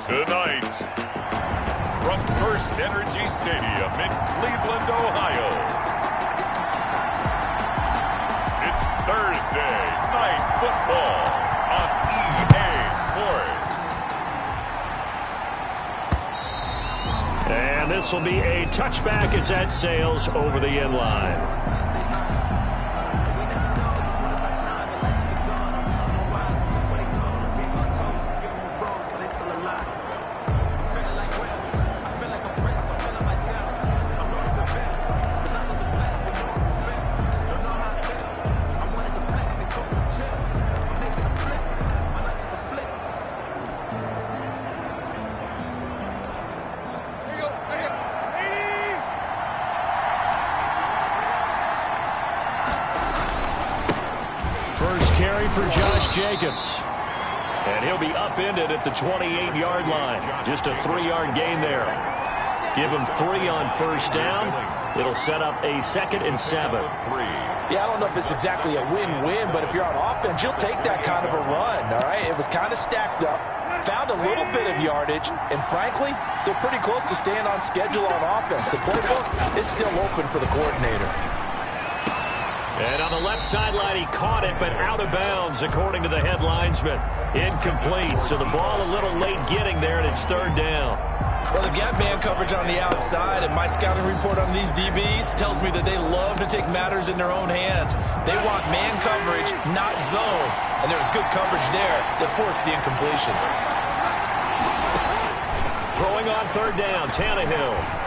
Tonight, from First Energy Stadium in Cleveland, Ohio, it's Thursday Night Football on EA Sports. And this will be a touchback as that sails over the end line. For Josh Jacobs. And he'll be upended at the 28-yard line. Just a 3-yard gain there. Give him 3 on first down. It'll set up a 2nd and 7. Yeah, I don't know if it's exactly a win-win, but if you're on offense, you'll take that kind of a run, all right? It was kind of stacked up, found a little bit of yardage, and frankly, they're pretty close to staying on schedule on offense. The playbook is still open for the coordinator. And on the left sideline, he caught it, but out of bounds, according to the head linesman. Incomplete, so the ball a little late getting there, and it's 3rd down. Well, they've got man coverage on the outside, and my scouting report on these DBs tells me that they love to take matters in their own hands. They want man coverage, not zone, and there was good coverage there that forced the incompletion. Throwing on 3rd down, Tannehill.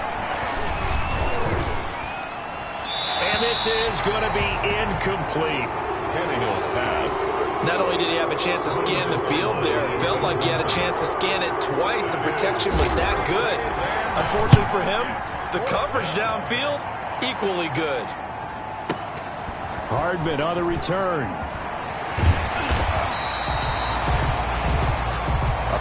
And this is going to be incomplete. Tannehill's pass. Not only did he have a chance to scan the field there, it felt like he had a chance to scan it twice. The protection was that good. Unfortunately for him, the coverage downfield, equally good. Hardman on the return.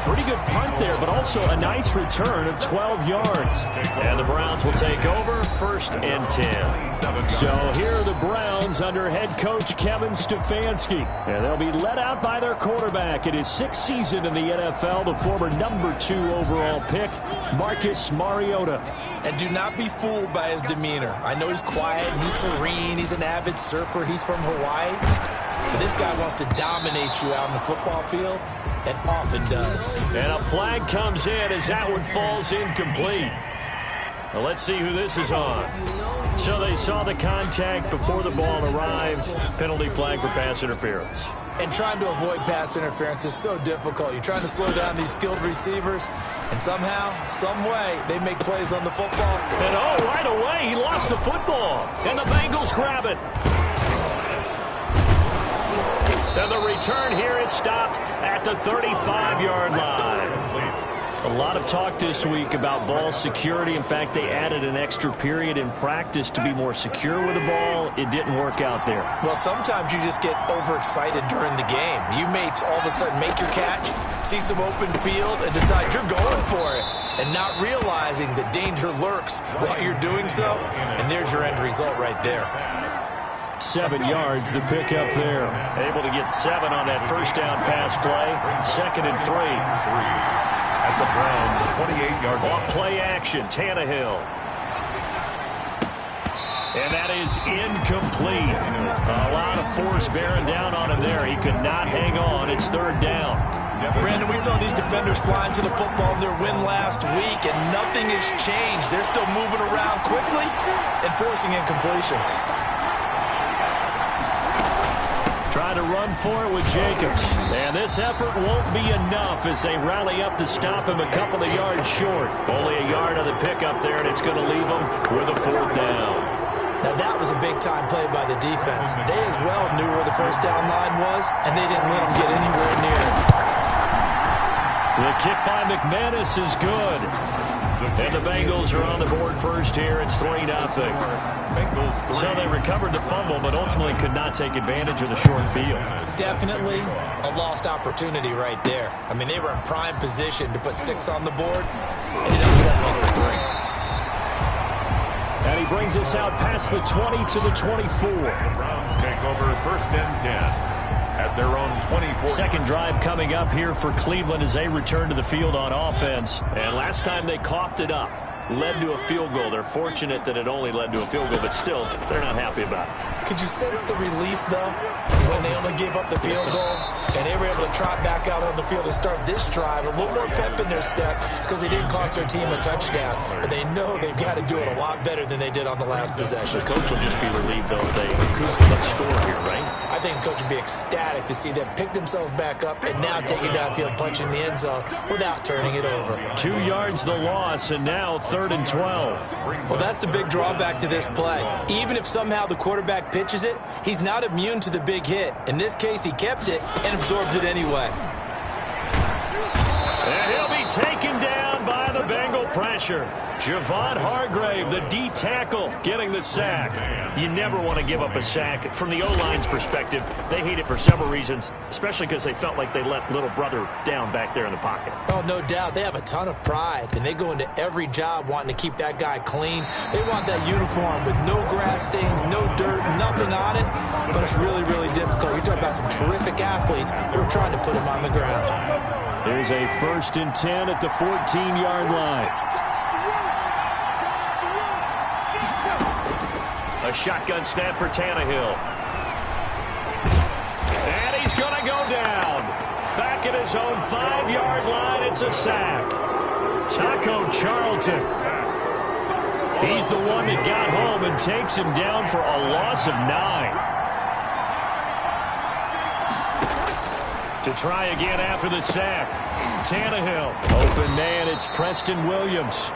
Pretty good punt there, but also a nice return of 12 yards. And the Browns will take over 1st and 10. So here are the Browns under head coach Kevin Stefanski. And they'll be led out by their quarterback in his 6th season in the NFL, the former number 2 overall pick, Marcus Mariota. And do not be fooled by his demeanor. I know he's quiet, he's serene, he's an avid surfer, he's from Hawaii. But this guy wants to dominate you out on the football field. And often does. And a flag comes in as that one falls incomplete. Well, let's see who this is on. So they saw the contact before the ball arrived. Penalty flag for pass interference. And trying to avoid pass interference is so difficult. You're trying to slow down these skilled receivers, and somehow, some way, they make plays on the football. And right away, he lost the football. And the Bengals grab it. And the return here is stopped at the 35-yard line. A lot of talk this week about ball security. In fact, they added an extra period in practice to be more secure with the ball. It didn't work out there. Well, sometimes you just get overexcited during the game. You may all of a sudden make your catch, see some open field, and decide you're going for it, and not realizing that danger lurks while you're doing so. And there's your end result right there. 7 yards, the pickup there. Able to get 7 on that first down pass play. 2nd and 3. At the Browns' 28-yard line. Off play action, Tannehill. And that is incomplete. A lot of force bearing down on him there. He could not hang on. It's 3rd down. Brandon, we saw these defenders flying to the football in their win last week, and nothing has changed. They're still moving around quickly and forcing incompletions. Trying to run for it with Jacobs. And this effort won't be enough as they rally up to stop him a couple of yards short. Only a yard on the pickup there, and it's going to leave him with a 4th down. Now, that was a big-time play by the defense. They as well knew where the first down line was, and they didn't let them get anywhere near it. The kick by McManus is good. And the Bengals are on the board first here. It's 3-0. So they recovered the fumble, but ultimately could not take advantage of the short field. Definitely a lost opportunity right there. I mean, they were in prime position to put 6 on the board, and ended up settling for 3. And he brings us out past the 20 to the 24. The Browns take over 1st and 10. at their own 24. Second drive coming up here for Cleveland as they return to the field on offense. And last time they coughed it up, led to a field goal. They're fortunate that it only led to a field goal, but still, they're not happy about it. Could you sense the relief, though, when they only gave up the field goal and they were able to trot back out on the field and start this drive, a little more pep in their step because they didn't cost their team a touchdown. But they know they've got to do it a lot better than they did on the last possession. The coach will just be relieved, though, they recouped the score here, right? I think the coach would be ecstatic to see them pick themselves back up and now take it downfield, punch in the end zone without turning it over. 2 yards the loss, and now 3rd and 12. Well, that's the big drawback to this play. Even if somehow the quarterback pitches it, he's not immune to the big hit. In this case, he kept it and absorbed it anyway. And he'll be taken down by the Bengal pressure. Javon Hargrave, the D tackle, getting the sack. You never want to give up a sack. From the O-line's perspective, they hate it for several reasons, especially because they felt like they let little brother down back there in the pocket. Oh, no doubt. They have a ton of pride, and they go into every job wanting to keep that guy clean. They want that uniform with no grass stains, no dirt, nothing on it, but it's really, really difficult. You're talking about some terrific athletes who are trying to put him on the ground. There's a 1st and 10 at the 14-yard line. A shotgun snap for Tannehill. And he's going to go down. Back at his own 5-yard line, it's a sack. Taco Charlton. He's the one that got home and takes him down for a loss of 9. To try again after the sack. Tannehill. Open man, it's Preston Williams.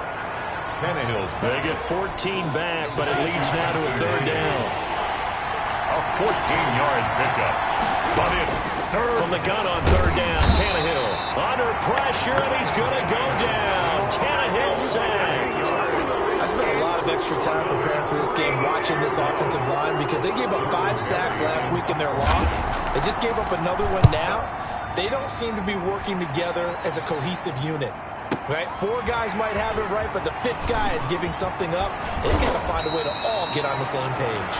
Tannehill's They get 14 back, but it leads now to a 3rd down. a 14-yard pickup. But it's 3rd. From the gun on 3rd down, Tannehill under pressure, and he's going to go down. Tannehill sacked. I spent a lot of extra time preparing for this game watching this offensive line because they gave up 5 sacks last week in their loss. They just gave up another one now. They don't seem to be working together as a cohesive unit. Right? 4 guys might have it right, but the 5th guy is giving something up. They've got to find a way to all get on the same page.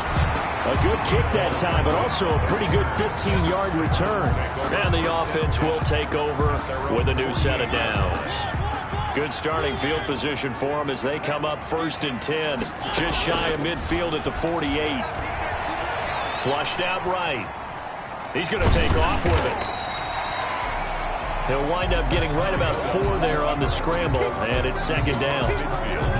A good kick that time, but also a pretty good 15-yard return. And the offense will take over with a new set of downs. Good starting field position for them as they come up 1st and 10. Just shy of midfield at the 48. Flushed out right. He's going to take off with it. He'll wind up getting right about 4 there on the scramble, and it's 2nd down.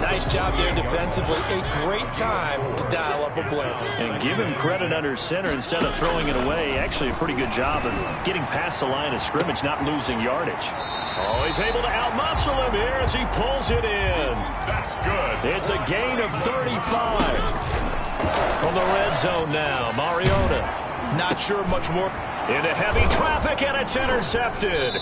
Nice job there defensively. A great time to dial up a blitz. And give him credit under center instead of throwing it away. Actually a pretty good job of getting past the line of scrimmage, not losing yardage. Oh, he's able to outmuscle him here as he pulls it in. That's good. It's a gain of 35. From the red zone now, Mariota. Not sure much more. Into heavy traffic, and it's intercepted.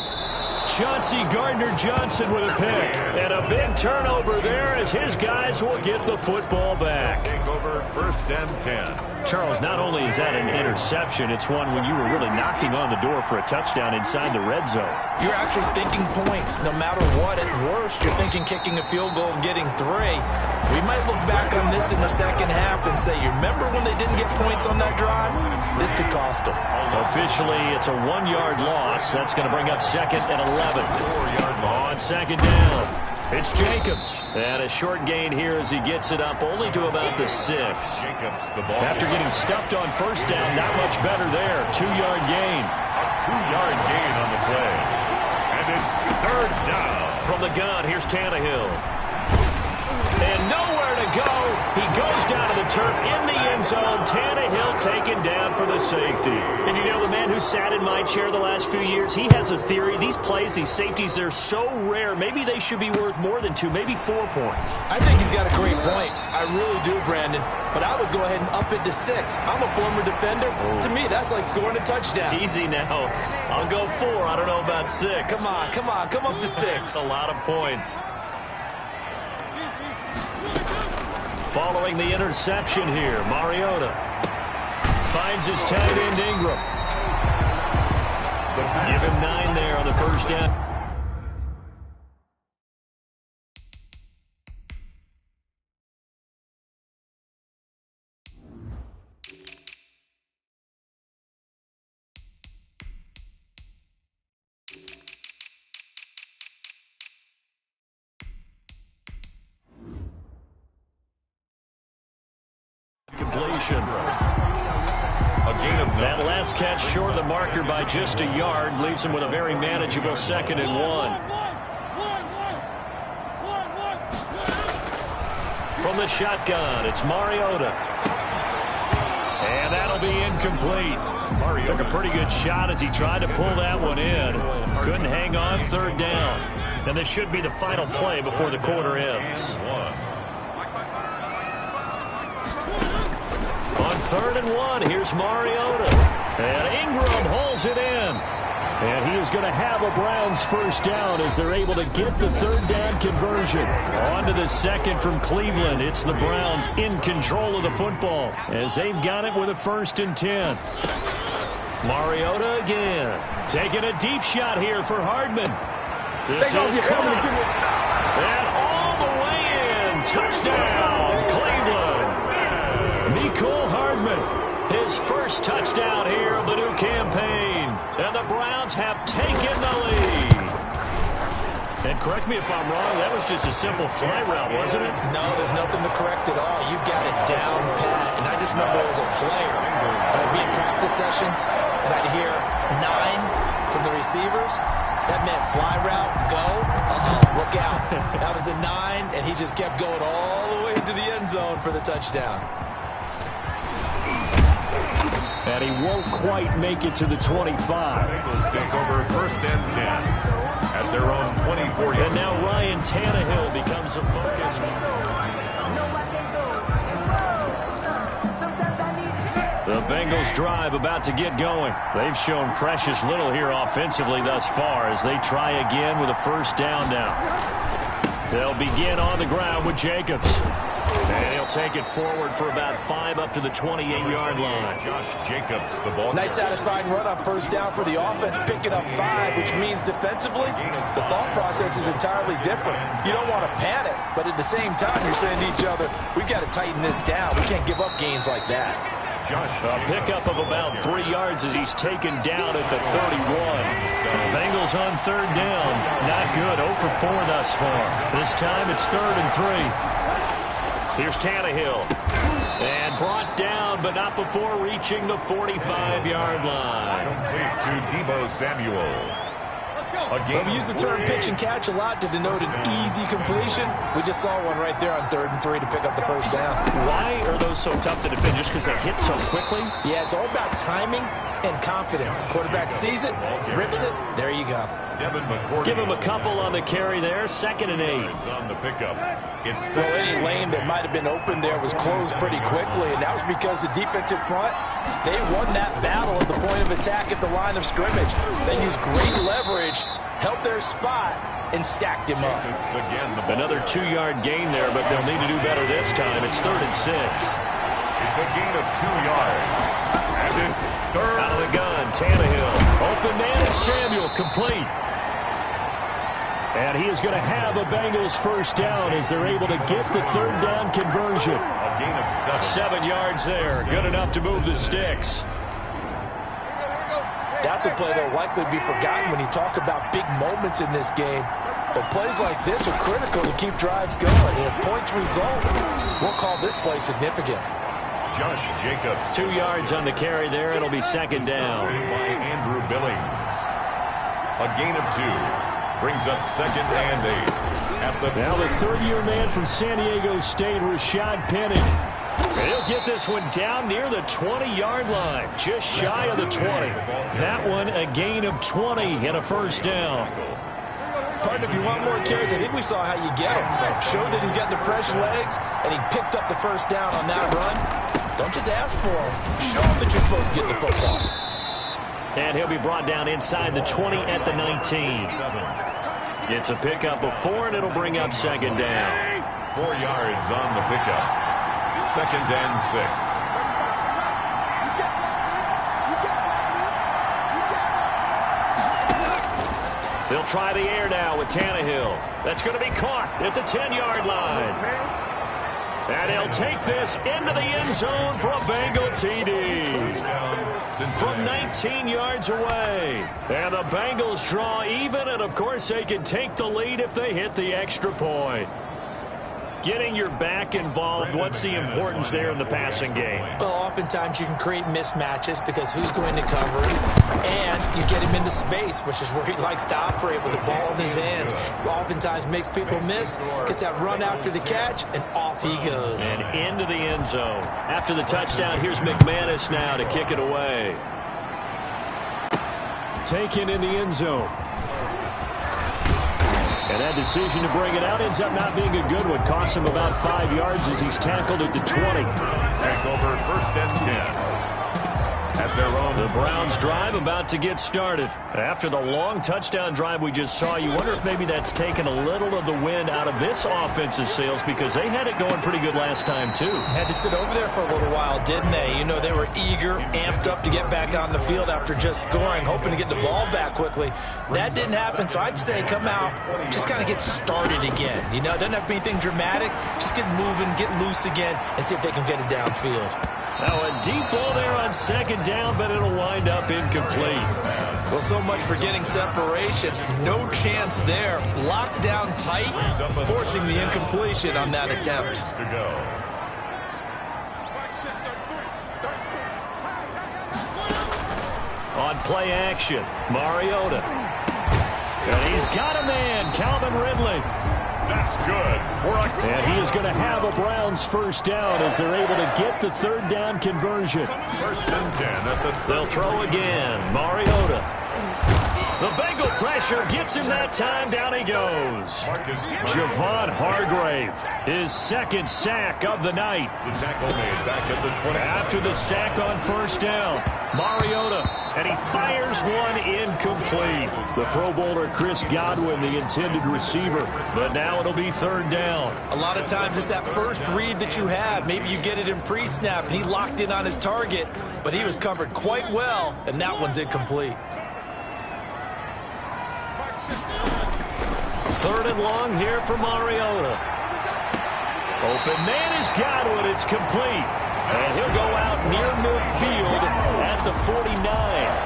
Chauncey Gardner-Johnson with a pick. And a big turnover there as his guys will get the football back. Take over 1st and 10. Charles, not only is that an interception, it's one when you were really knocking on the door for a touchdown inside the red zone. You're actually thinking points no matter what. At worst, you're thinking kicking a field goal and getting 3. We might look back on this in the second half and say, you remember when they didn't get points on that drive? This could cost them. Officially, it's a 1-yard loss. That's going to bring up 2nd and 11. 4-yard loss. On 2nd down, it's Jacobs. And a short gain here as he gets it up only to about the 6. After getting stuffed on 1st down, not much better there. 2-yard gain. A 2-yard gain on the play. And it's 3rd down. From the gun, here's Tannehill. And nowhere to go. He goes down to the turf in the end zone. Tannehill taken down for the safety. And you know, the man who sat in my chair the last few years, he has a theory. These plays, these safeties, they're so rare. Maybe they should be worth more than 2, maybe 4 points. I think he's got a great point. I really do, Brandon. But I would go ahead and up it to 6. I'm a former defender. To me, that's like scoring a touchdown. Easy now. I'll go 4. I don't know about 6. Come on. Come up to 6. That's a lot of points. Following the interception here, Mariota finds his tight end Ingram. Give him 9 there on the 1st down. possession. That last catch short of the marker by just a yard leaves him with a very manageable 2nd and 1. From the shotgun, it's Mariota. And that'll be incomplete. Took a pretty good shot as he tried to pull that one in. Couldn't hang on, 3rd down. And this should be the final play before the quarter ends. On 3rd and 1, here's Mariota. And Ingram hauls it in. And he is going to have a Browns first down as they're able to get the 3rd down conversion. On to the 2nd from Cleveland. It's the Browns in control of the football as they've got it with a 1st and 10. Mariota again. Taking a deep shot here for Hardman. This is caught. And all the way in. Touchdown, Cleveland. Mecole Hardman. His first touchdown here of the new campaign. And the Browns have taken the lead. And correct me if I'm wrong, that was just a simple fly route, wasn't it? No, there's nothing to correct at all. You've got it down pat. And I just remember as a player, I'd be in practice sessions, and I'd hear 9 from the receivers. That meant fly route, go, look out. That was the 9, and he just kept going all the way to the end zone for the touchdown. And he won't quite make it to the 25. Bengals take over 1st and 10 at their own 24. And now Ryan Tannehill becomes a focus. The Bengals drive about to get going. They've shown precious little here offensively thus far as they try again with a 1st down now. They'll begin on the ground with Jacobs. And he'll take it forward for about 5 up to the 28-yard line. Josh Jacobs, the ball. Nice satisfying run on 1st down for the offense, picking up 5, which means defensively, the thought process is entirely different. You don't want to panic, but at the same time, you're saying to each other, we've got to tighten this down. We can't give up gains like that. A pickup of about 3 yards as he's taken down at the 31. Bengals on 3rd down. Not good. 0 for 4 thus far. This time it's 3rd and 3. Here's Tannehill. And brought down, but not before reaching the 45-yard line. Complete to Deebo Samuel. Well, we use the term pitch and catch a lot to denote an easy completion. We just saw one right there on 3rd and 3 to pick up the 1st down. Why are those so tough to defend? Just because they hit so quickly? Yeah, it's all about timing and confidence. Quarterback sees it, rips it, there you go. Give him a couple on the carry there. 2nd and 8. On the pickup. Well, any lane that might have been open there was closed pretty quickly, and that was because the defensive front, they won that battle at the point of attack at the line of scrimmage. They used great leverage, held their spot, and stacked him up. Another 2-yard gain there, but they'll need to do better this time. It's 3rd and 6. It's a gain of 2 yards. And it's 3rd. Out of the gun, Tannehill. Open man is Samuel, complete. And he is going to have a Bengals first down as they're able to get the 3rd down conversion. A gain of 7 yards there. Good enough to move the sticks. That's a play that will likely be forgotten when you talk about big moments in this game. But plays like this are critical to keep drives going. And if points result, we'll call this play significant. Josh Jacobs. 2 yards on the carry there. It'll be 2nd down. By Andrew Billings. A gain of 2. Brings up 2nd and 8. Now the 3rd-year man from San Diego State, Rashad Penny. He'll get this one down near the 20-yard line, just shy of the 20. That one a gain of 20 and a 1st down. Partner, if you want more carries, I think we saw how you get him. Showed that he's got the fresh legs, and he picked up the 1st down on that run. Don't just ask for him. Show him that you're supposed to get the football. And he'll be brought down inside the 20 at the 19. It's a pickup of 4, and it'll bring up 2nd down. 4 yards on the pickup. 2nd and 6. They'll try the air now with Tannehill. That's going to be caught at the 10-yard line. And he'll take this into the end zone for a Bengal TD. From 19 yards away. And the Bengals draw even, and of course they can take the lead if they hit the extra point. Getting your back involved, what's the importance there in the passing game? Well, oftentimes you can create mismatches because who's going to cover him, and you get him into space, which is where he likes to operate with the ball in his hands. Oftentimes makes people miss, gets that run after the catch, and off he goes. And into the end zone. After the touchdown, here's McManus now to kick it away. Taken in the end zone. And that decision to bring it out ends up not being a good one. Costs him about 5 yards as he's tackled at the 20. Take over 1st and 10. At their own. The Browns drive about to get started. After the long touchdown drive we just saw, you wonder if maybe that's taken a little of the wind out of this offense's sails because they had it going pretty good last time too. Had to sit over there for a little while, didn't they? You know, they were eager, amped up to get back on the field after just scoring, hoping to get the ball back quickly. That didn't happen, so I'd say come out, just kind of get started again. You know, it doesn't have to be anything dramatic. Just get moving, get loose again, and see if they can get it downfield. Now a deep ball there on 2nd down, but it'll wind up incomplete. Well, so much for getting separation. No chance there. Locked down tight, forcing the incompletion on that attempt. On play action, Mariota. And he's got a man, Calvin Ridley. That's good. And he is going to have a Browns 1st down as they're able to get the 3rd down conversion. 1st and 10 at the. They'll throw again. Mariota. The Bengal pressure gets him that time. Down he goes. Javon Hargrave, his 2nd sack of the night. The tackle made back at the 20. After the sack on 1st down, Mariota, and he fires one incomplete. The Pro Bowler Chris Godwin, the intended receiver, but now it'll be 3rd down. A lot of times it's that first read that you have. Maybe you get it in pre-snap, and he locked in on his target, but he was covered quite well, and that one's incomplete. 3rd and long here for Mariota. Open man is Godwin. It's complete. And he'll go out near midfield at the 49.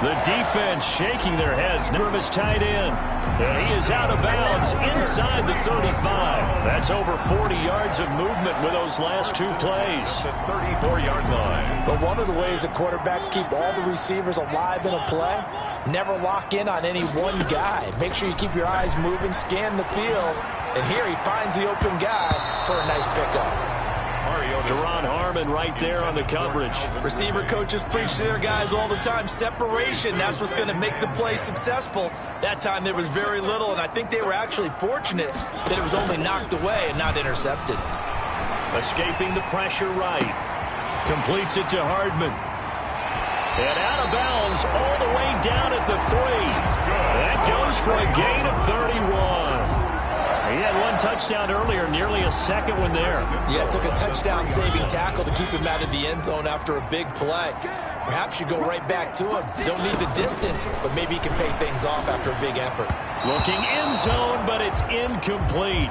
The defense shaking their heads. From his tight end. And he is out of bounds inside the 35. That's over 40 yards of movement with those last 2 plays. The 34-yard line. But one of the ways the quarterbacks keep all the receivers alive in a play, never lock in on any one guy. Make sure you keep your eyes moving, scan the field. And here he finds the open guy for a nice pickup. Deron Harmon right there on the coverage. Receiver coaches preach to their guys all the time. Separation, that's what's going to make the play successful. That time there was very little, and I think they were actually fortunate that it was only knocked away and not intercepted. Escaping the pressure right. Completes it to Hardman. And out of bounds all the way down at the 3. That goes for a gain of 31. He had 1 touchdown earlier, nearly a 2nd one there. Yeah, it took a touchdown-saving tackle to keep him out of the end zone after a big play. Perhaps you go right back to him. Don't need the distance, but maybe he can pay things off after a big effort. Looking end zone, but it's incomplete.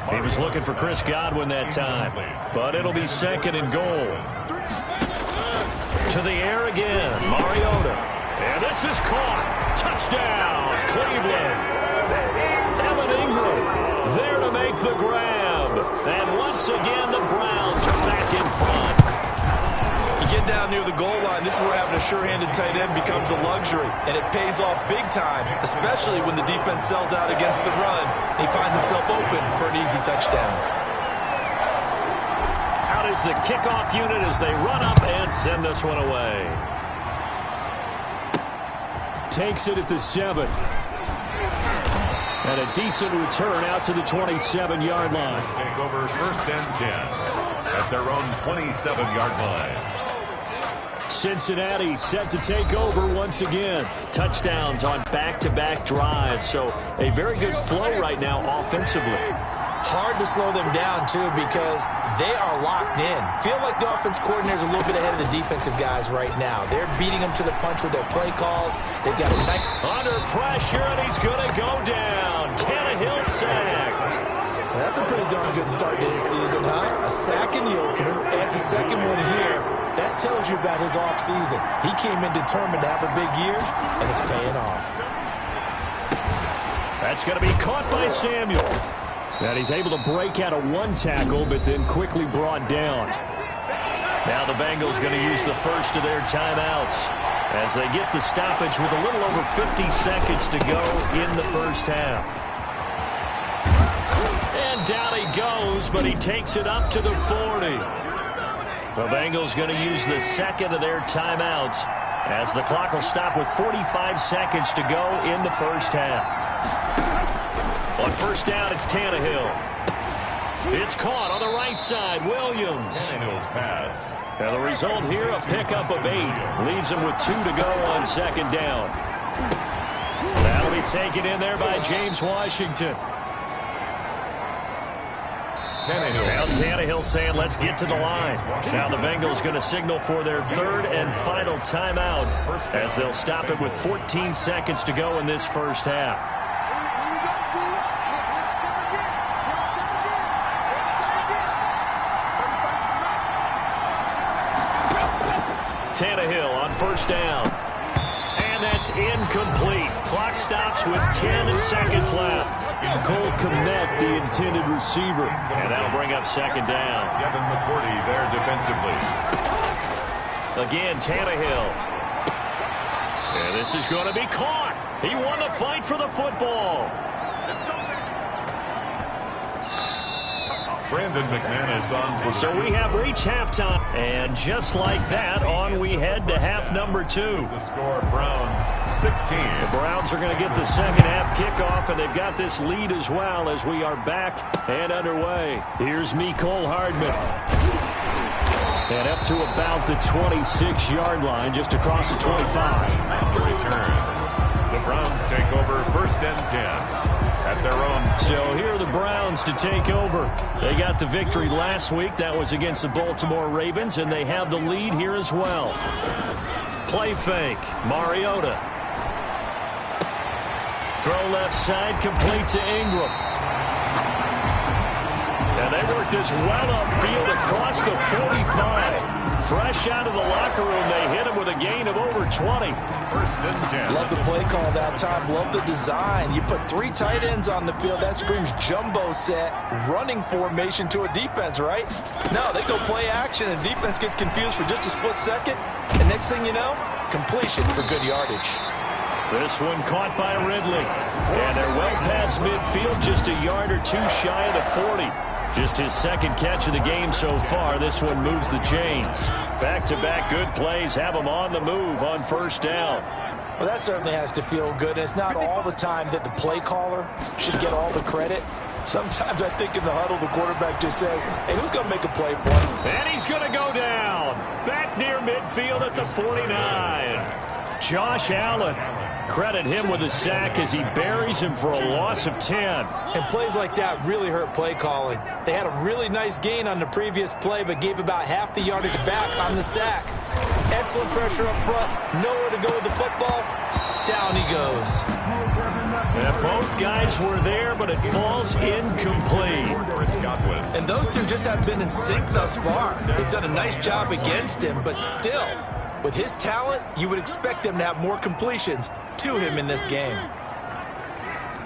He was looking for Chris Godwin that time, but it'll be 2nd and goal. To the air again, Mariota. And this is caught. Touchdown, Cleveland. There to make the grab. And once again, the Browns are back in front. You get down near the goal line, this is where having a sure-handed tight end becomes a luxury. And it pays off big time, especially when the defense sells out against the run. And he finds himself open for an easy touchdown. Out is the kickoff unit as they run up and send this one away. Takes it at the 7. And a decent return out to the 27-yard line. Take over 1st and 10 at their own 27-yard line. Cincinnati set to take over once again. Touchdowns on back-to-back drives. So a very good flow right now offensively. Hard to slow them down, too, because they are locked in. Feel like the offense coordinator's a little bit ahead of the defensive guys right now. They're beating them to the punch with their play calls. They've got a nice... Under pressure, and he's going to go down. Tannehill sacked. That's a pretty darn good start to his season, huh? A sack in the opener, adds a 2nd one here. That tells you about his offseason. He came in determined to have a big year, and it's paying off. That's going to be caught by Samuel. And he's able to break out of one tackle, but then quickly brought down. Now the Bengals going to use the first of their timeouts as they get the stoppage with a little over 50 seconds to go in the first half. And down he goes, but he takes it up to the 40. The Bengals going to use the second of their timeouts as the clock will stop with 45 seconds to go in the first half. On first down, it's Tannehill. It's caught on the right side. Williams. Tannehill's pass. And the result here, a pickup of 8. Leaves him with 2 to go on second down. That'll be taken in there by James Washington. Tannehill. Now Tannehill saying, let's get to the line. Now the Bengals going to signal for their third and final timeout as they'll stop it with 14 seconds to go in this first half. Tannehill on first down. And that's incomplete. Clock stops with 10 seconds left. Cole Kmet, the intended receiver. And that'll bring up second down. Devin McCourty there defensively. Again, Tannehill. And this is going to be caught. He won the fight for the football. Brandon McManus on for So we have reached halftime. And just like that, on we head to half number 2. the score. Browns 16. The Browns are going to get the second half kickoff, and they've got this lead as well as we are back and underway. Here's Mecole Hardman. And up to about the 26-yard line, just across the 25. The return. The Browns take over first and 10. At their own. So here are the Browns to take over. They got the victory last week. That was against the Baltimore Ravens, and they have the lead here as well. Play fake. Mariota. Throw left side, complete to Ingram. And they work this well upfield across the 45. Fresh out of the locker room, they hit him with a gain of over 20. First and 10. Love the play call that time. Love the design. You put 3 tight ends on the field. That screams jumbo set, running formation to a defense, right? No, they go play action, and defense gets confused for just a split second. And next thing you know, completion for good yardage. This one caught by Ridley. And they're well past midfield, just a yard or 2 shy of the 40. Just his second catch of the game so far. This one moves the chains. Back-to-back good plays have him on the move on first down. Well, that certainly has to feel good. And it's not all the time that the play caller should get all the credit. Sometimes I think in the huddle, the quarterback just says, hey, who's going to make a play for him? And he's going to go down. Back near midfield at the 49. Josh Allen. Credit him with a sack as he buries him for a loss of 10. And plays like that really hurt play calling. They had a really nice gain on the previous play, but gave about half the yardage back on the sack. Excellent pressure up front. Nowhere to go with the football. Down he goes. And both guys were there, but it falls incomplete. And those two just haven't been in sync thus far. They've done a nice job against him, but still, with his talent, you would expect them to have more completions to him in this game.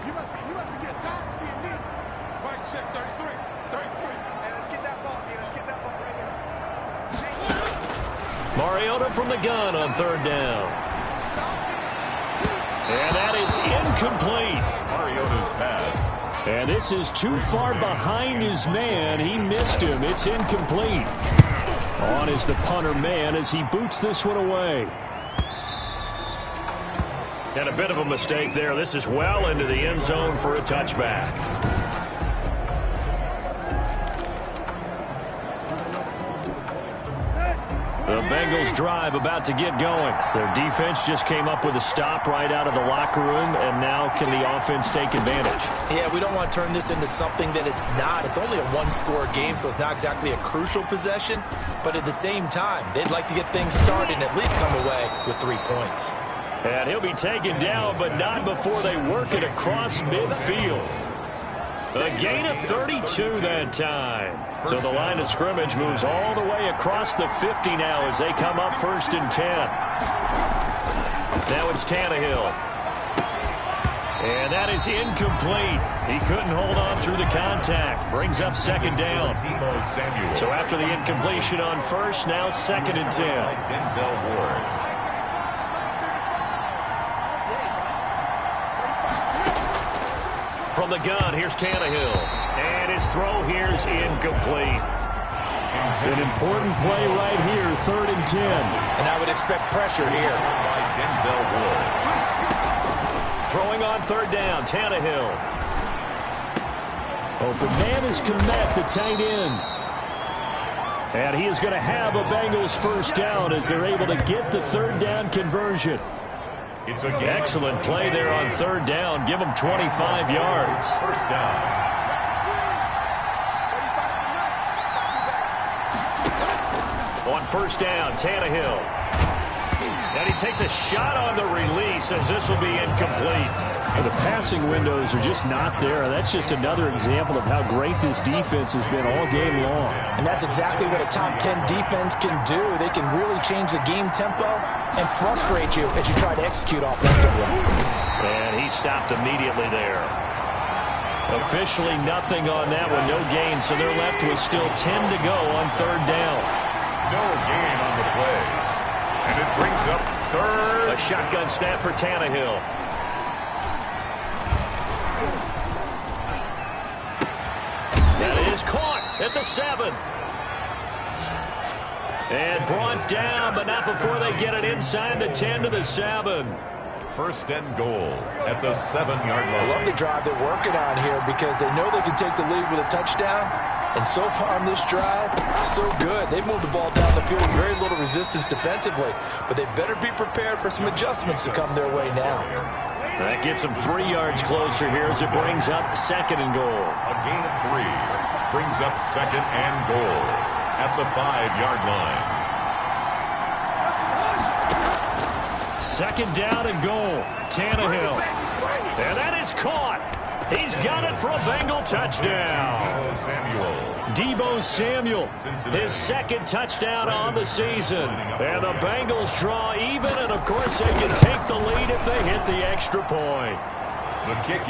You must be getting tired of seeing me. Mike check 33. Hey, let's get that ball. Let's get that ball right here. Mariota from the gun on third down. And that is incomplete. Mariota's pass. And this is too far behind his man. He missed him. It's incomplete. On is the punter man as he boots this one away. And a bit of a mistake there. This is well into the end zone for a touchback. The Bengals drive about to get going. Their defense just came up with a stop right out of the locker room, and now can the offense take advantage? Yeah, we don't want to turn this into something that it's not. It's only a one-score game, so it's not exactly a crucial possession. But at the same time, they'd like to get things started and at least come away with 3 points. And he'll be taken down, but not before they work it across midfield. A gain of 32 that time. So the line of scrimmage moves all the way across the 50 now as they come up first and 10. Now it's Tannehill. And that is incomplete. He couldn't hold on through the contact. Brings up second down. So after the incompletion on first, now 2nd and 10. Denzel Ward. From the gun, here's Tannehill. And his throw here is incomplete. An important play right here, 3rd and 10. And I would expect pressure here. By Denzel Ward. Throwing on 3rd down, Tannehill. Open man is Kmet, the tight end. And he is going to have a Bengals first down as they're able to get the 3rd down conversion. It's a excellent play there on 3rd down. Give him 25 yards. First down. On 1st down, Tannehill. And he takes a shot on the release as this will be incomplete. And the passing windows are just not there. That's just another example of how great this defense has been all game long. And that's exactly what a top 10 defense can do. They can really change the game tempo and frustrate you as you try to execute offensively. And he stopped immediately there. Officially nothing on that one, no gain, so they're left with still 10 to go on 3rd down. No gain on the play. And it brings up 3rd. A shotgun snap for Tannehill. That is caught at the 7. And brought down, but not before they get it inside the 10 to the 7. 1st and goal at the 7-yard line. I love the drive they're working on here because they know they can take the lead with a touchdown. And so far on this drive, so good. They've moved the ball down the field with very little resistance defensively. But they better be prepared for some adjustments to come their way now. That gets them 3 yards closer here as it brings up 2nd and goal. A gain of 3 brings up 2nd and goal at the 5-yard line. 2nd down and goal. Tannehill. And that is caught. He's got it for a Bengal touchdown. Deebo Samuel, his 2nd touchdown on the season. And the Bengals draw even, and of course they can take the lead if they hit the extra point.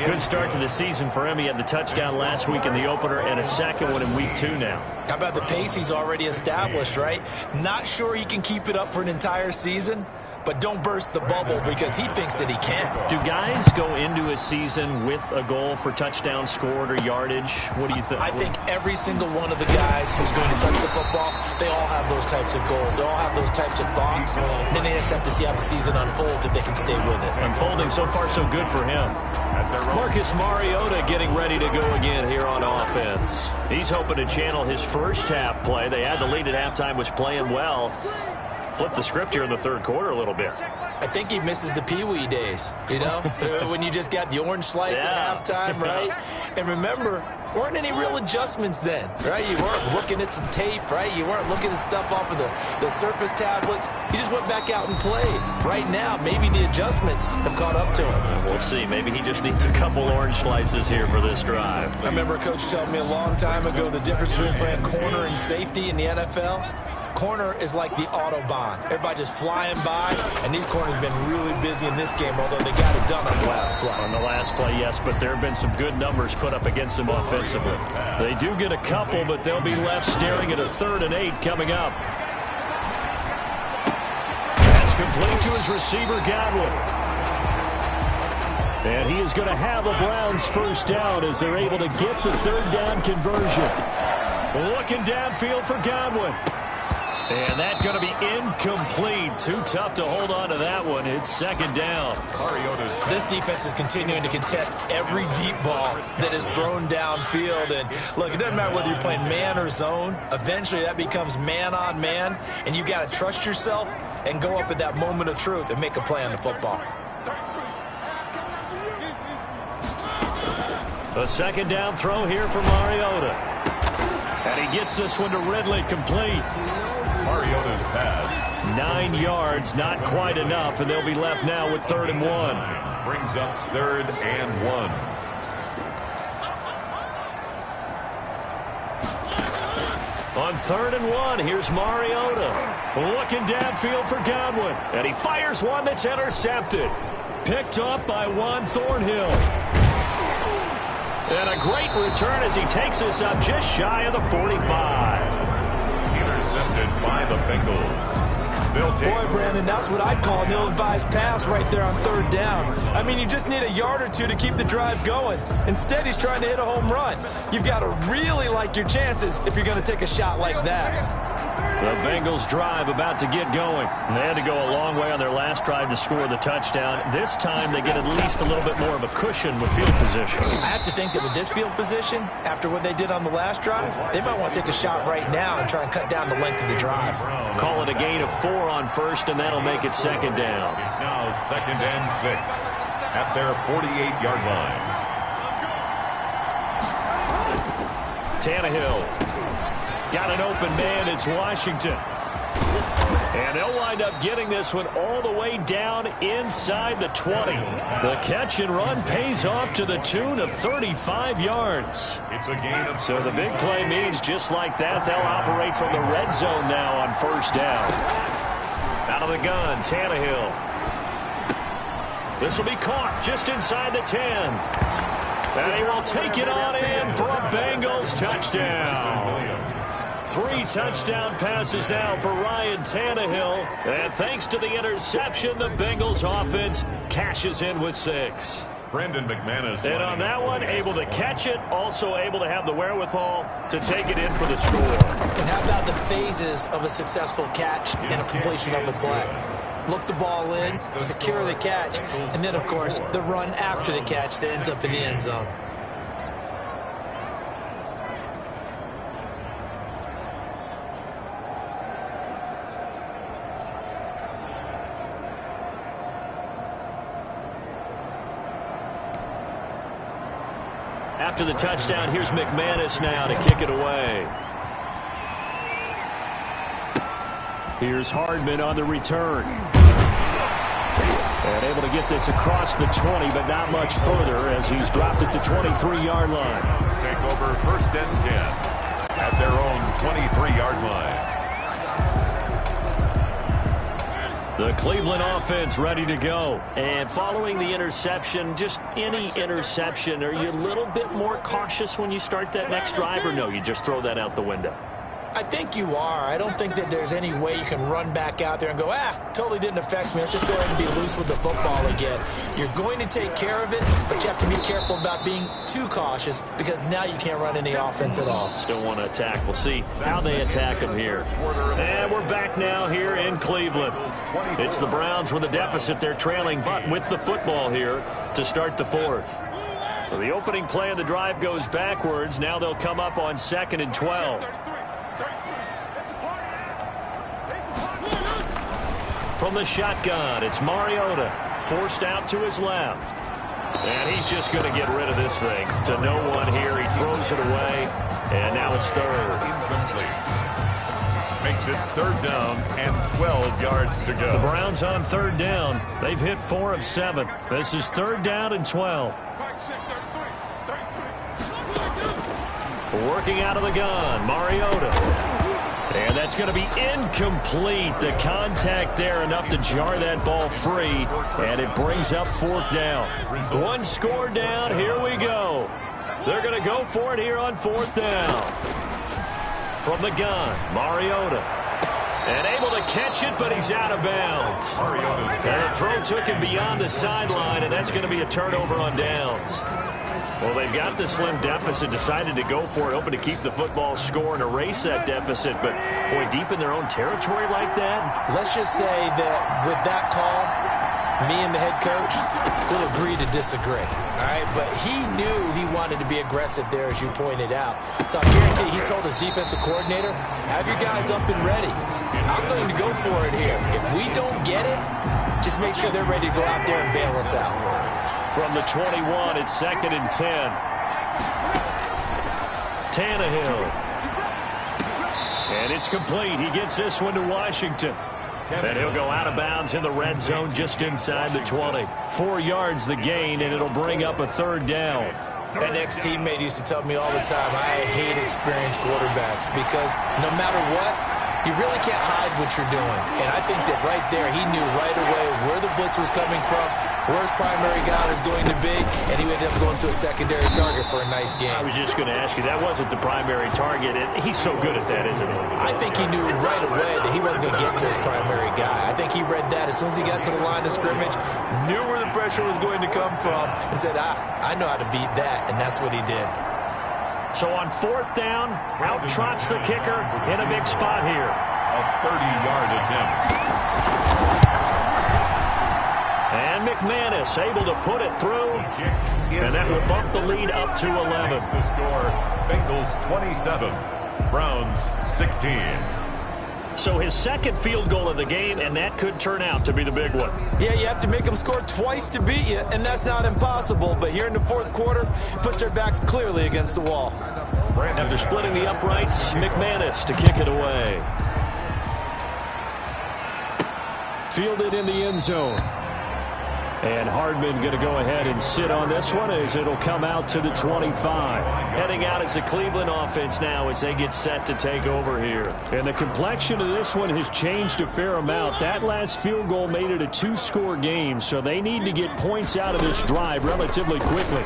Good start to the season for him. He had the touchdown last week in the opener and a 2nd one in week 2 now. How about the pace he's already established, right? Not sure he can keep it up for an entire season, but don't burst the bubble because he thinks that he can. Do guys go into a season with a goal for touchdown scored or yardage? What do you think? I think every single one of the guys who's going to touch the football, they all have those types of goals. They all have those types of thoughts. Then they just have to see how the season unfolds if they can stay with it. Unfolding so far so good for him. Marcus Mariota getting ready to go again here on offense. He's hoping to channel his first half play. They had the lead at halftime, was playing well. Flip the script here in the 3rd quarter a little bit. I think he misses the Pee-wee days, you know, when you just got the orange slice at halftime, right? And remember, weren't any real adjustments then, right? You weren't looking at some tape, right? You weren't looking at stuff off of the surface tablets. You just went back out and played. Right now, maybe the adjustments have caught up to him. We'll see. Maybe he just needs a couple orange slices here for this drive. I remember a coach telling me a long time ago the difference between playing corner and safety in the NFL. Corner is like the Autobahn. Everybody just flying by, and these corners have been really busy in this game, although they got it done on the last play. On the last play, yes, but there have been some good numbers put up against them offensively. They do get a couple, but they'll be left staring at a 3rd and 8 coming up. That's complete to his receiver, Godwin. And he is going to have a Browns first down as they're able to get the 3rd down conversion. Looking downfield for Godwin. And that's going to be incomplete. Too tough to hold on to that one. It's 2nd down. This defense is continuing to contest every deep ball that is thrown downfield. And look, it doesn't matter whether you're playing man or zone. Eventually that becomes man on man. And you got to trust yourself and go up at that moment of truth and make a play on the football. A 2nd down throw here for Mariota. And he gets this one to Ridley, complete. Mariota's pass. 9 yards, not quite enough, and they'll be left now with 3rd and 1. Brings up 3rd and 1. On 3rd and 1, here's Mariota. Looking downfield for Godwin. And he fires one that's intercepted. picked off by Juan Thornhill. And a great return as he takes us up just shy of the 45. Intercepted by the Bengals. Boy, Brandon, that's what I'd call an ill-advised pass right there on third down. I mean, you just need a yard or two to keep the drive going. Instead, he's trying to hit a home run. You've got to really like your chances if you're going to take a shot like that. The Bengals drive about to get going. They had to go a long way on their last drive to score the touchdown. This time they get at least a little bit more of a cushion with field position. I have to think that with this field position, after what they did on the last drive, they might want to take a shot right now and try and cut down the length of the drive. Call it a gain of 4 on first, and that'll make it second down. It's now 2nd and 6 at their 48-yard line. Tannehill. Got an open man. It's Washington. And they'll wind up getting this one all the way down inside the 20. The catch and run pays off to the tune of 35 yards. It's a gain of... So the big play means just like that, they'll operate from the red zone now on first down. Out of the gun, Tannehill. This will be caught just inside the 10. And he will take it on in for a Bengals touchdown. 3 touchdown passes now for Ryan Tannehill. And thanks to the interception, the Bengals offense cashes in with 6. Brendan McManus. And on that one, able to catch it, also able to have the wherewithal to take it in for the score. And how about the phases of a successful catch and a completion of a play? Look the ball in, secure the catch, and then, of course, the run after the catch that ends up in the end zone. After the touchdown, here's McManus now to kick it away. Here's Hardman on the return. And able to get this across the 20, but not much further as he's dropped it to 23-yard line. Take over 1st and 10 at their own 23-yard line. The Cleveland offense ready to go. And following the interception, just any interception, are you a little bit more cautious when you start that next drive, or no, you just throw that out the window? I think you are. I don't think that there's any way you can run back out there and go, totally didn't affect me. Let's just go ahead and be loose with the football again. You're going to take care of it, but you have to be careful about being too cautious because now you can't run any offense at all. Still want to attack. We'll see how they attack them here. And we're back now here in Cleveland. It's the Browns with a deficit. They're trailing, but with the football here to start the 4th. So the opening play of the drive goes backwards. Now they'll come up on 2nd and 12. From the shotgun, it's Mariota, forced out to his left. And he's just going to get rid of this thing to no one here. He throws it away, and now it's 3rd. Incomplete. Makes it 3rd down and 12 yards to go. The Browns on 3rd down. They've hit 4 of 7. This is 3rd down and 12. Working out of the gun, Mariota. And that's going to be incomplete. The contact there enough to jar that ball free. And it brings up 4th down. 1 score down. Here we go. They're going to go for it here on 4th down. From the gun, Mariota. And able to catch it, but he's out of bounds. And the throw took him beyond the sideline, and that's going to be a turnover on downs. Well, they've got the slim deficit, decided to go for it, hoping to keep the football score and erase that deficit. But, boy, deep in their own territory like that. Let's just say that with that call, me and the head coach will agree to disagree. All right, but he knew he wanted to be aggressive there, as you pointed out. So I guarantee he told his defensive coordinator, have your guys up and ready. I'm going to go for it here. If we don't get it, just make sure they're ready to go out there and bail us out. From the 21, it's 2nd and 10. Tannehill. And it's complete. He gets this one to Washington. And he'll go out of bounds in the red zone just inside the 20. 4 yards the gain, and it'll bring up a 3rd down. An ex-teammate used to tell me all the time, I hate experienced quarterbacks because no matter what, you really can't hide what you're doing. And I think that right there, he knew right away where the blitz was coming from, where his primary guy was going to be, and he ended up going to a secondary target for a nice game. I was just going to ask you, that wasn't the primary target, and he's so good at that, isn't he? I think he knew right away that he wasn't going to get to his primary guy. I think he read that as soon as he got to the line of scrimmage, knew where the pressure was going to come from, and said, I know how to beat that, and that's what he did. So on fourth down, out trots the kicker in a big spot here. A 30-yard attempt. And McManus able to put it through, and that will bump the lead up to 11. The score, Bengals 27, Browns 16. So his second field goal of the game, and that could turn out to be the big one. Yeah, you have to make them score twice to beat you, and that's not impossible. But here in the fourth quarter, push their backs clearly against the wall. After splitting the uprights, McManus to kick it away. Fielded in the end zone. And Hardman going to go ahead and sit on this one as it'll come out to the 25. Heading out as the Cleveland offense now as they get set to take over here. And the complexion of this one has changed a fair amount. That last field goal made it a two-score game, so they need to get points out of this drive relatively quickly.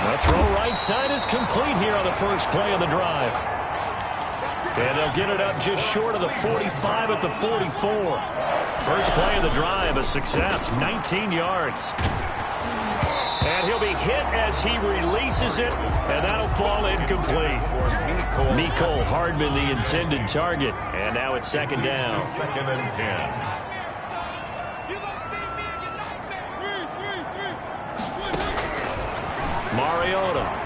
The throw right side is complete here on the first play of the drive. And they'll get it up just short of the 45 at the 44. First play of the drive, a success, 19 yards. And he'll be hit as he releases it, and that'll fall incomplete. Mecole Hardman, the intended target. And now it's second down. Second and 10. Mariota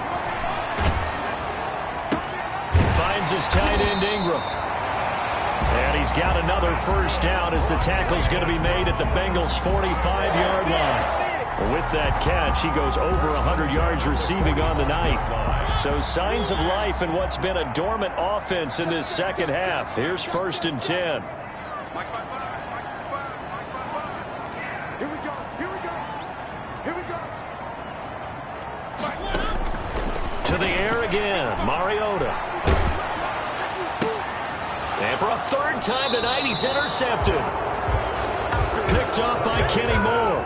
finds his tight end Ingram. And he's got another first down as the tackle's going to be made at the Bengals' 45-yard line. With that catch, he goes over 100 yards receiving on the night. So signs of life in what's been a dormant offense in this second half. Here's first and 10. To the air again, Mariota. And for a third time tonight, he's intercepted. Picked up by Kenny Moore.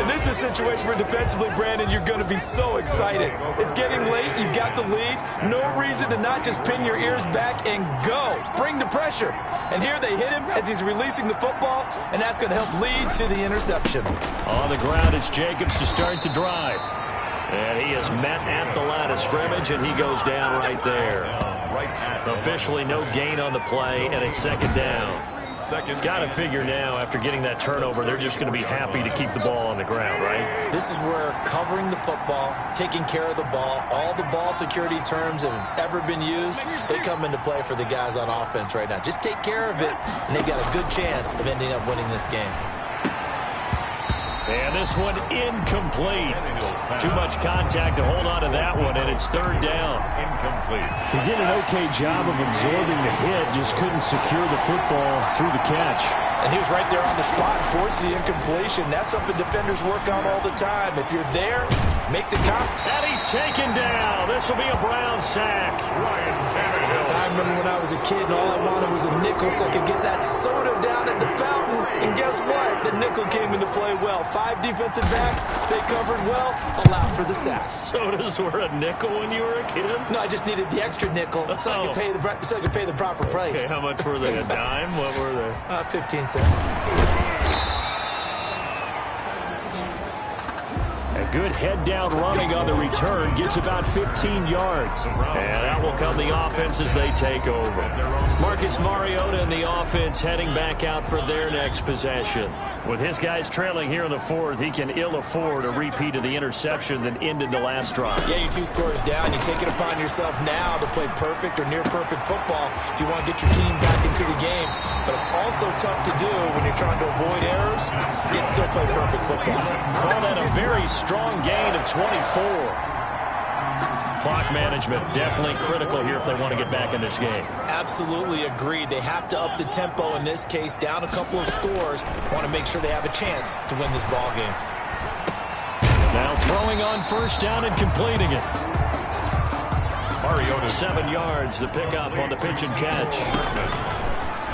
And this is a situation where defensively, Brandon, you're going to be so excited. It's getting late. You've got the lead. No reason to not just pin your ears back and go. Bring the pressure. And here they hit him as he's releasing the football, and that's going to help lead to the interception. On the ground, it's Jacobs to start the drive. And he is met at the line of scrimmage, and he goes down right there. Officially no gain on the play, and it's second down. Got to figure now, after getting that turnover, they're just going to be happy to keep the ball on the ground, right? This is where covering the football, taking care of the ball, all the ball security terms that have ever been used, they come into play for the guys on offense right now. Just take care of it, and they've got a good chance of ending up winning this game. And this one incomplete. Too much contact to hold on to that one, and it's third down. Incomplete. He did an okay job of absorbing the hit, just couldn't secure the football through the catch. And he was right there on the spot and forced the incompletion. That's something defenders work on all the time. If you're there, make the contact. And he's taken down. This will be a Brown sack. Ryan Tannehill. I remember when I was a kid and all I wanted was a nickel so I could get that soda down at the fountain. And guess what? The nickel came into play well. 5 defensive backs, they covered well, allowed for the sacks. Sodas were a nickel when you were a kid? No, I just needed the extra nickel so I could pay the proper price. Okay, how much were they? A dime? What were they? 15 cents. A good head-down running on the return. Gets about 15 yards. And out will come the offense as they take over. Marcus Mariota and the offense heading back out for their next possession. With his guys trailing here in the fourth, he can ill afford a repeat of the interception that ended the last drive. Yeah, you're 2 scores down. You take it upon yourself now to play perfect or near-perfect football if you want to get your team back into the game. But it's also tough to do when you're trying to avoid errors, yet still play perfect football. Call that a very strong gain of 24. Clock management definitely critical here if they want to get back in this game. Absolutely agreed. They have to up the tempo in this case, down a couple of scores. Want to make sure they have a chance to win this ball game. Now throwing on first down and completing it. Mariota 7 yards, the pickup on the pitch and catch.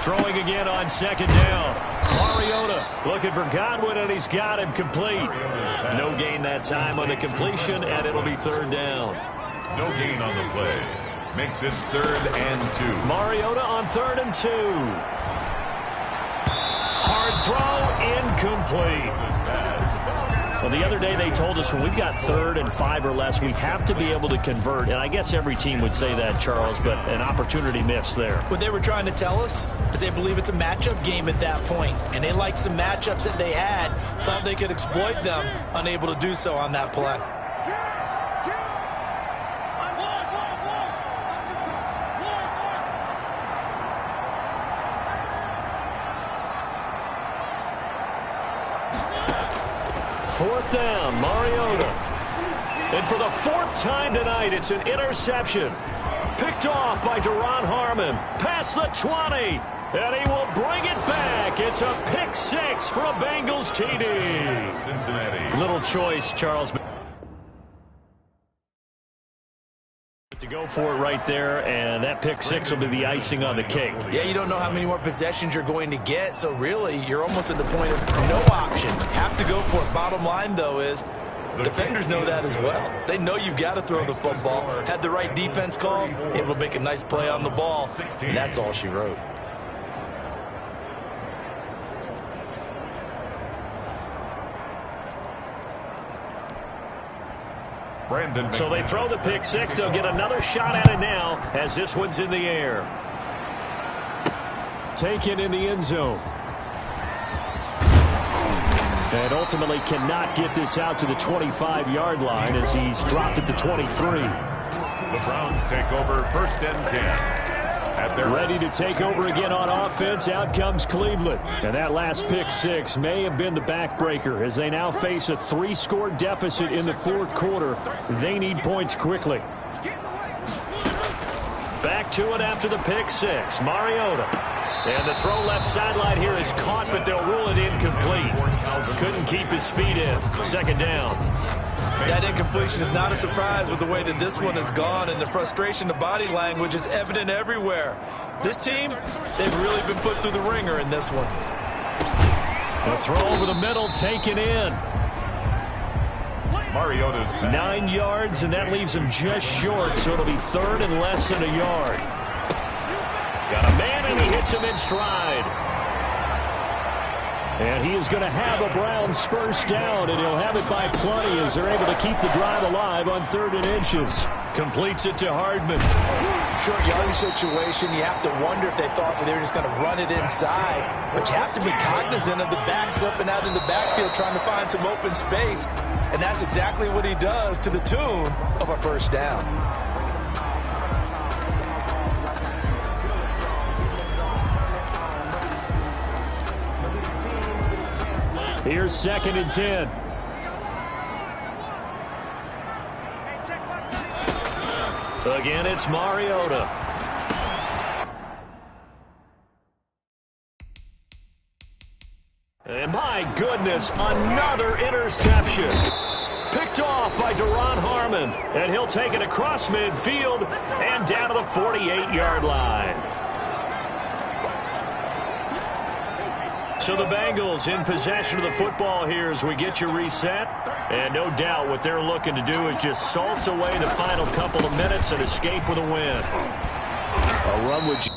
Throwing again on second down. Mariota looking for Godwin, and he's got him complete. No gain that time on the completion, and it'll be third down. No gain on the play. Makes it 3rd and 2. Mariota on 3rd and 2. Hard throw, incomplete. Well, the other day they told us when we've got 3rd and 5 or less, we have to be able to convert. And I guess every team would say that, Charles, but an opportunity missed there. What they were trying to tell us is they believe it's a matchup game at that point, and they liked some matchups that they had, thought they could exploit them, unable to do so on that play. Fourth down, Mariota. And for the 4th time tonight, it's an interception. Picked off by Duron Harmon. Past the 20. And he will bring it back. It's a pick 6 for a Bengals TD. Cincinnati. Little choice, Charles. To go for it right there, and that pick 6 will be the icing on the cake. Yeah, you don't know how many more possessions you're going to get, so really you're almost at the point of no option. Have to go for it. Bottom line, though, is defenders know that as well. They know you've got to throw the football. Had the right defense called, it will make a nice play on the ball, and that's all she wrote. So they throw the pick 6. They'll get another shot at it now as this one's in the air. Taken in the end zone. And ultimately cannot get this out to the 25-yard line as he's dropped at the 23. The Browns take over 1st and 10. Ready to take over again on offense. Out comes Cleveland. And that last pick 6 may have been the backbreaker as they now face a 3-score deficit in the 4th quarter. They need points quickly. Back to it after the pick 6. Mariota. And the throw left sideline here is caught, but they'll rule it incomplete. Couldn't keep his feet in. 2nd down. That incompletion is not a surprise with the way that this one has gone, and the frustration, the body language is evident everywhere. This team, they've really been put through the ringer in this one. The throw over the middle taken in. Mariota's back. 9 yards, and that leaves him just short, so it'll be 3rd and less than a yard. Got a man, and he hits him in stride. And he is going to have a Browns first down, and he'll have it by plenty as they're able to keep the drive alive on 3rd and inches. Completes it to Hardman. Short yardage situation, you have to wonder if they thought they were just going to run it inside. But you have to be cognizant of the back slipping out in the backfield trying to find some open space. And that's exactly what he does to the tune of a first down. Here's 2nd and 10. Again, it's Mariota. And my goodness, another interception. Picked off by Duron Harmon. And he'll take it across midfield and down to the 48-yard line. So the Bengals in possession of the football here as we get you reset. And no doubt what they're looking to do is just salt away the final couple of minutes and escape with a win. A run with